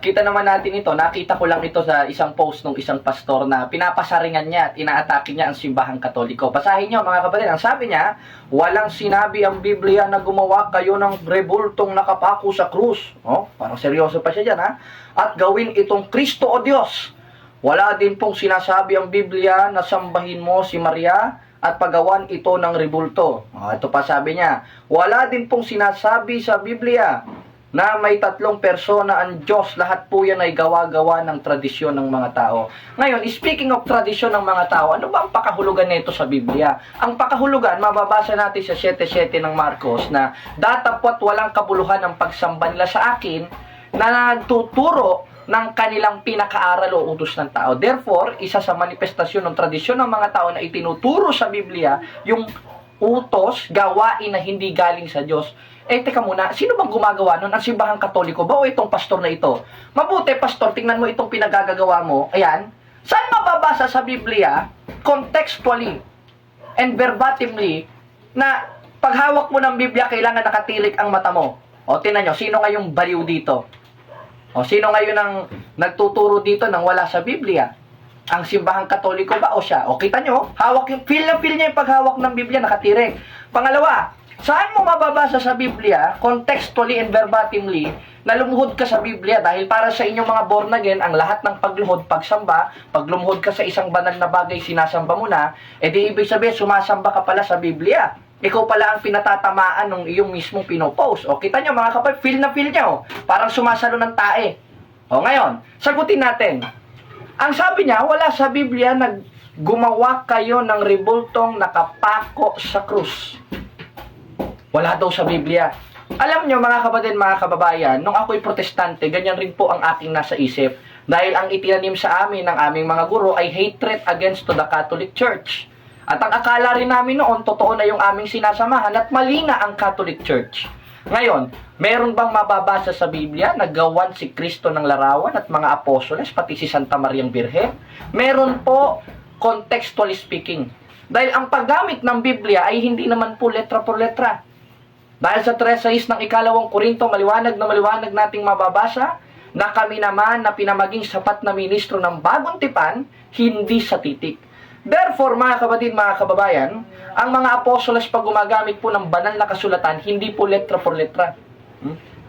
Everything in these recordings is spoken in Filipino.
Kita naman natin ito, nakita ko lang ito sa isang post ng isang pastor na pinapasaringan niya at inaatake niya ang simbahang Katoliko. Basahin niyo mga kapatid, ang sabi niya, walang sinabi ang Biblia na gumawa kayo ng rebultong nakapako sa krus. Oh, parang seryoso pa siya dyan, ha? At gawin itong Kristo o Diyos. Wala din pong sinasabi ang Biblia na sambahin mo si Maria at pagawan ito ng rebulto. Ito pa sabi niya, wala din pong sinasabi sa Biblia na may tatlong persona ang Diyos, lahat po yan ay gawa-gawa ng tradisyon ng mga tao. Ngayon, speaking of tradisyon ng mga tao, ano ba ang pakahulugan nito sa Biblia? Ang pakahulugan, mababasa natin sa 7:7 ng Marcos na datapwat walang kabuluhan ang pagsamba nila sa akin na nagtuturo ng kanilang pinakaaral o utos ng tao. Therefore, isa sa manifestasyon ng tradisyon ng mga tao na itinuturo sa Biblia, yung utos, gawain na hindi galing sa Diyos. Teka muna, sino bang gumagawa nun? Ang simbahang Katoliko ba o itong pastor na ito? Mabuti, pastor, tingnan mo itong pinagagagawa mo. Ayan. Saan mababasa sa Biblia, contextually and verbatimly, na paghawak mo ng Biblia, kailangan nakatirik ang mata mo? O, tingnan nyo, sino ngayong baliw dito? O, sino ngayon ang nagtuturo dito nang wala sa Biblia? Ang simbahang Katoliko ba o siya? O, kita nyo, hawak yung, feel na feel niya yung paghawak ng Biblia, nakatirik. Pangalawa, saan mo mababasa sa Biblia, contextually and verbatimly, na lumuhod ka sa Biblia dahil para sa inyong mga born again, ang lahat ng pagluhod, pagsamba, pag lumuhod ka sa isang banal na bagay, sinasamba mo na, di ibig sabihin, sumasamba ka pala sa Biblia. Ikaw pala ang pinatatamaan ng iyong mismong pinopost. O, kita nyo mga kapatid, feel na feel nyo. Parang sumasalo ng tae. O, ngayon, sagutin natin. Ang sabi niya, wala sa Biblia na gumawa kayo ng rebultong nakapako sa krus. Wala daw sa Biblia. Alam nyo mga kapatid, mga kababayan, nung ako'y protestante, ganyan rin po ang aking nasa isip. Dahil ang itinanim sa amin ng aming mga guro ay hatred against to the Catholic Church. At ang akala rin namin noon, totoo na yung aming sinasamahan at mali na ang Catholic Church. Ngayon, meron bang mababasa sa Biblia na gawan si Kristo ng larawan at mga apostoles, pati si Santa Mariang Birhen? Meron po, contextually speaking. Dahil ang paggamit ng Biblia ay hindi naman po letra por letra. Dahil sa 3:6 ng ikalawang Korinto, maliwanag na maliwanag nating mababasa na kami naman na pinamaging sapat na ministro ng bagong tipan, hindi sa titik. Therefore, mga kapatid, mga kababayan, ang mga apostoles pag gumagamit po ng banal na kasulatan, hindi po letra por letra.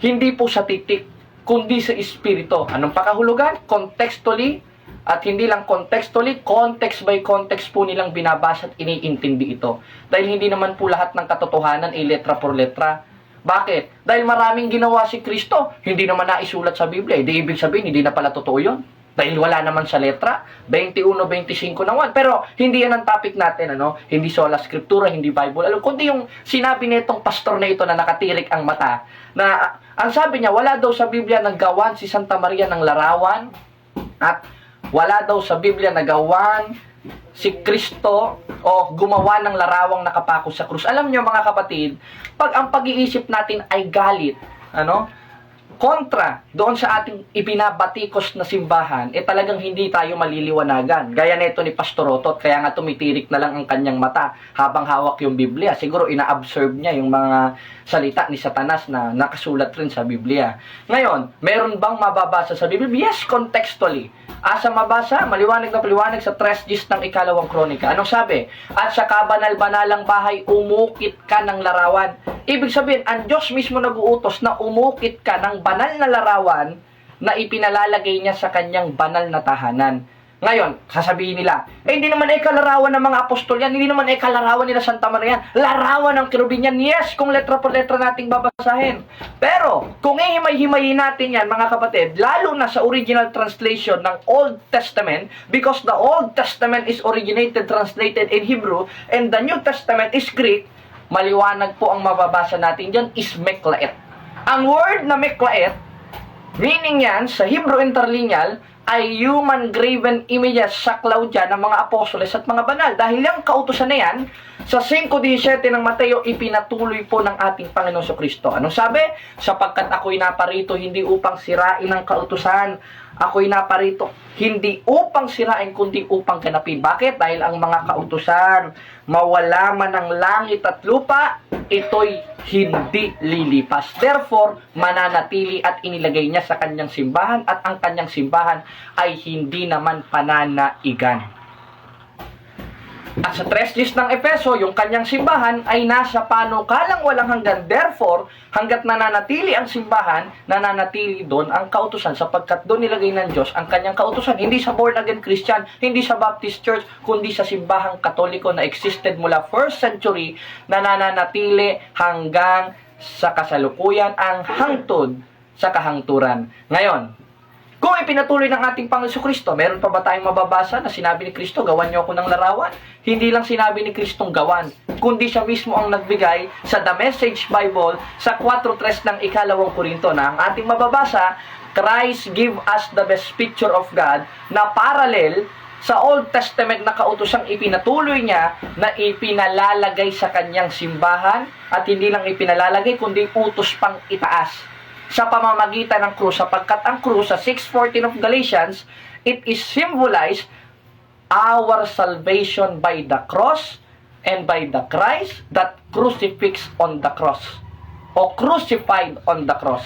Hindi po sa titik, kundi sa espiritu. Anong pakahulugan? Contextually, at hindi lang contextually, context by context po nilang binabasa at iniintindi ito. Dahil hindi naman po lahat ng katotohanan ay letra por letra. Bakit? Dahil maraming ginawa si Kristo, hindi naman naisulat sa Biblia. Di ibig sabihin, hindi na pala totoo yun. Dahil wala naman sa letra, 21-25 na 1. Pero hindi yan ang topic natin, ano? Hindi sola scriptura, hindi Bible. Kundi yung sinabi nitong pastor na ito na nakatirik ang mata, na ang sabi niya, wala daw sa Biblia naggawan si Santa Maria ng larawan, at wala daw sa Biblia nagawan si Kristo o gumawa ng larawang nakapako sa krus. Alam niyo mga kapatid, pag ang pag-iisip natin ay galit, kontra doon sa ating ibinabatikos na simbahan, talagang hindi tayo maliliwanagan. Gaya nito ni Pastor Otot, kaya nga tumitirik na lang ang kanyang mata habang hawak yung Biblia. Siguro ina-absorb niya yung mga salita ni Satanas na nakasulat rin sa Biblia. Ngayon, meron bang mababasa sa Biblia? Yes, contextually. Asa mabasa? Maliwanag na paliwanag sa 3:10 ng ikalawang kronika. Anong sabi? At sa kabanal-banalang bahay, umukit ka ng larawan. Ibig sabihin, ang Diyos mismo nag-uutos na umukit ka ng banal na larawan na ipinalalagay niya sa kanyang banal na tahanan. Ngayon, sasabihin nila, hindi naman kalarawan ng mga apostol yan, hindi naman kalarawan nila Santa Maria, larawan ng kerubin yan. Yes, kung letra por letra nating babasahin. Pero, kung ihimay-himayin natin yan, mga kapatid, lalo na sa original translation ng Old Testament, because the Old Testament is originated, translated in Hebrew, and the New Testament is Greek, maliwanag po ang mababasa natin dyan is meklaet. Ang word na meklaet, meaning yan, sa Hebrew interlineal, ay human graven images sa cloud yan ng mga apostoles at mga banal. Dahil yung kautusan na yan, Sa 5:17 ng Mateo, ipinatuloy po ng ating Panginoon Kristo. Anong sabi? Sapagkat ako'y naparito hindi upang sirain ang kautusan. Ako'y naparito hindi upang sirain kundi upang ganapin. Bakit? Dahil ang mga kautusan, mawala man ang langit at lupa, ito'y hindi lilipas. Therefore, mananatili at inilagay niya sa kanyang simbahan at ang kanyang simbahan ay hindi naman pananaigan. At sa 3:10 ng Efeso, yung kanyang simbahan ay nasa panukalang walang hanggan. Therefore, hanggat nananatili ang simbahan, nananatili doon ang kautusan sapagkat doon nilagay ng Diyos ang kanyang kautusan. Hindi sa born again Christian, hindi sa Baptist Church, kundi sa simbahang Katoliko na existed mula 1st century na nananatili hanggang sa kasalukuyan ang hangtod sa kahangturan. Ngayon, kung ipinatuloy ng ating Panginoon Kristo, meron pa ba tayong mababasa na sinabi ni Kristo, gawan niyo ako ng larawan? Hindi lang sinabi ni Kristong gawan, kundi siya mismo ang nagbigay sa The Message Bible sa 4:3 ng 2 Korinto na ang ating mababasa, Christ give us the best picture of God na parallel sa Old Testament na kautosang ipinatuloy niya na ipinalalagay sa kanyang simbahan at hindi lang ipinalalagay kundi utos pang itaas sa pamamagitan ng krus, sapagkat ang krus sa 6:14 of Galatians, it is symbolized our salvation by the cross and by the Christ that crucifix on the cross o crucified on the cross.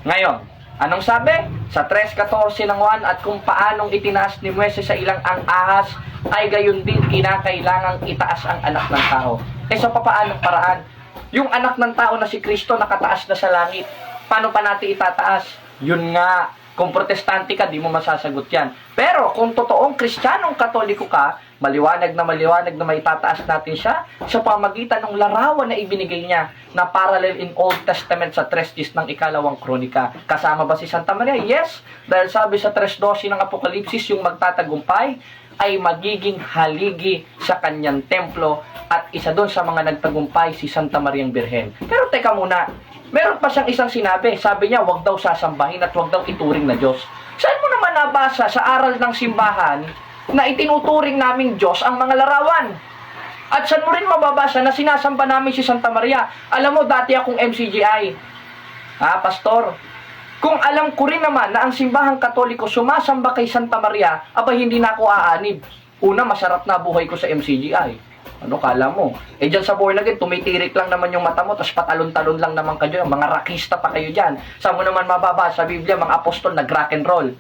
Ngayon, anong sabi? Sa 3:14 ng 1, at kung paanong itinaas ni Moises sa ilang ang ahas, ay gayon din kinakailangang itaas ang anak ng tao. Sa papaanong paraan? Yung anak ng tao na si Kristo nakataas na sa langit. Paano pa natin itataas? Yun nga, kung protestante ka, di mo masasagot yan. Pero kung totoong Kristiyanong Katoliko ka, maliwanag na maitataas natin siya sa pamagitan ng larawan na ibinigay niya na parallel in Old Testament sa 3:10 ng 2 Kronika. Kasama ba si Santa Maria? Yes, dahil sabi sa 3:12 ng Apokalipsis, yung magtatagumpay ay magiging haligi sa kanyang templo at isa doon sa mga nagtagumpay si Santa Mariang Birhen. Pero teka muna, meron pa siyang isang sinabi. Sabi niya, wag daw sasambahin at wag daw ituring na Diyos. Saan mo naman nabasa sa aral ng simbahan na itinuturing naming Diyos ang mga larawan? At saan mo rin mababasa na sinasamba namin si Santa Maria? Alam mo, dati akong MCGI. Pastor, kung alam ko rin naman na ang simbahang Katoliko sumasamba kay Santa Maria, abay hindi na ako aanib. Una, masarap na buhay ko sa MCGI. Ano kala mo? Dyan sa born again, tumitirik lang naman yung mata mo, tapos patalon-talon lang naman kayo. Mga rakista pa kayo dyan. Saan mo naman mababasa sa Biblia, mga apostol nag-rock and roll?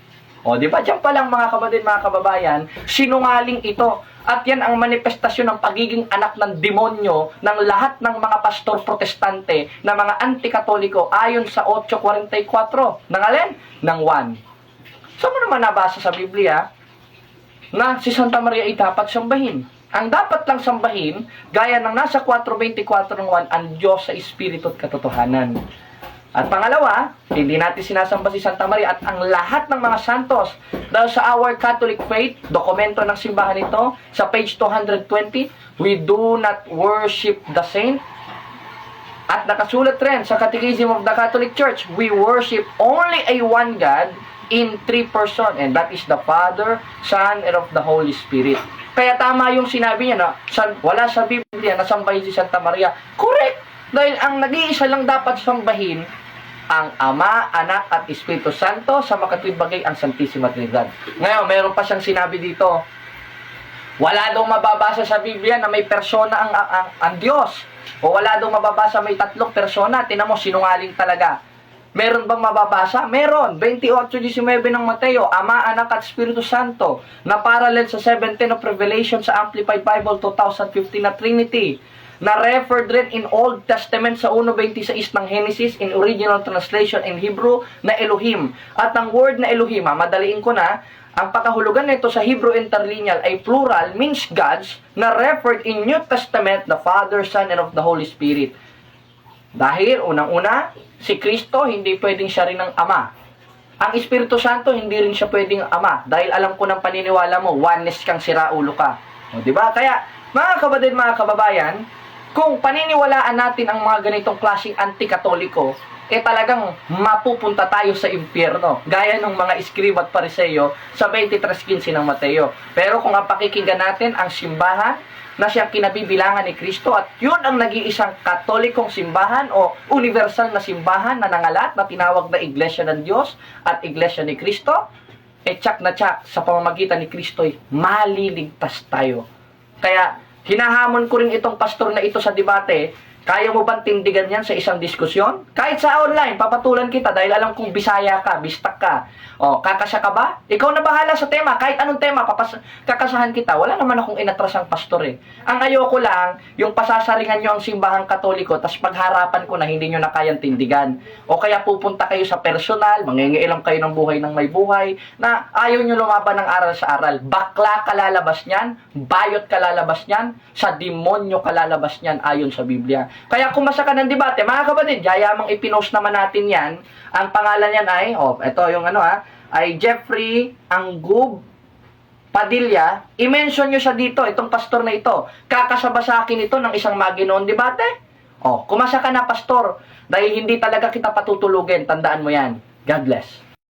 O, di ba? Diyan pa lang mga kapatid, mga kababayan, sinungaling ito. At yan ang manifestasyon ng pagiging anak ng demonyo ng lahat ng mga pastor protestante na mga anti-katoliko ayon sa 8:44. Ng alin? Ng 1. Saan mo naman nabasa sa Biblia na si Santa Maria ay dapat sambahin? Ang dapat lang sambahin, gaya ng nasa 4:24 ng 1, ang Diyos sa Espiritu at katotohanan. At pangalawa, hindi natin sinasamba si Santa Maria at ang lahat ng mga santos. Dahil sa Our Catholic Faith, dokumento ng simbahan ito, sa page 220, we do not worship the saint. At nakasulat rin sa Catechism of the Catholic Church, we worship only a one God in 3 persons, and that is the Father, Son, and of the Holy Spirit. Kaya tama yung sinabi niya na wala sa Biblia na sambahin si Santa Maria. Correct! Dahil ang nag-iisa lang dapat sambahin ang Ama, Anak, at Espiritu Santo sa makatuwid bagay ang Santissima Trinidad. Ngayon, mayroon pa siyang sinabi dito. Wala daw mababasa sa Biblia na may persona ang Diyos. O wala daw mababasa may 3 persona. Tinan mo, sinungaling talaga. Meron bang mababasa? Meron. 28:19 ng Mateo, Ama, Anak, at Espiritu Santo, na parallel sa 17 of Revelation sa Amplified Bible 2015 na Trinity, na referred rin in Old Testament sa 1:26 ng Genesis in original translation in Hebrew na Elohim. At ang word na Elohim, madaliin ko na, ang pakahulugan nito sa Hebrew interlineal ay plural, means gods, na referred in New Testament the Father, Son, and of the Holy Spirit. Dahil, unang-una, si Kristo, hindi pwedeng siya rin ang Ama. Ang Espiritu Santo, hindi rin siya pwedeng Ama. Dahil alam ko ng paniniwala mo, oneness kang siraulo ka. O, diba? Kaya, mga kapatid, mga kababayan, kung paniniwalaan natin ang mga ganitong klaseng anti-katoliko, talagang mapupunta tayo sa impyerno. Gaya ng mga iskriba at pariseo sa 23:15 ng Mateo. Pero kung ang pakikinggan natin ang simbahan na siyang kinabibilangan ni Kristo at yun ang nag-iisang katolikong simbahan o universal na simbahan na nangalat na tinawag na Iglesia ng Diyos at Iglesia ni Kristo, tsak na tsak sa pamamagitan ni Kristo'y maliligtas tayo. Kaya hinahamon ko rin itong pastor na ito sa debate. Kaya mo bang tindigan yan sa isang diskusyon? Kahit sa online, papatulan kita dahil alam kong Bisaya ka, Bistak ka. O, kakasya ka ba? Ikaw na bahala sa tema. Kahit anong tema, kakasahan kita. Wala naman akong inatrasang pastor eh. Ang ayoko lang, yung pasasaringan nyo ang simbahang katoliko, tas pagharapan ko na hindi nyo na kayang tindigan. O kaya pupunta kayo sa personal, mangingiilang kayo ng buhay ng may buhay, na ayaw nyo lumaban ng aral sa aral. Bakla kalalabas niyan, bayot kalalabas niyan, sa demonyo kalalabas niyan ayon sa Biblia. Kaya kumasa ka ng debate, mga kapatid, yayamang ipinost naman natin yan. Ang pangalan yan ay, ito yung ay Jeffrey Anggub Padilla. I-mention nyo siya dito, itong pastor na ito. Kakasaba sa akin ito ng isang maginoon debate. Kumasa ka na, pastor. Dahil hindi talaga kita patutulugin, tandaan mo yan. God bless.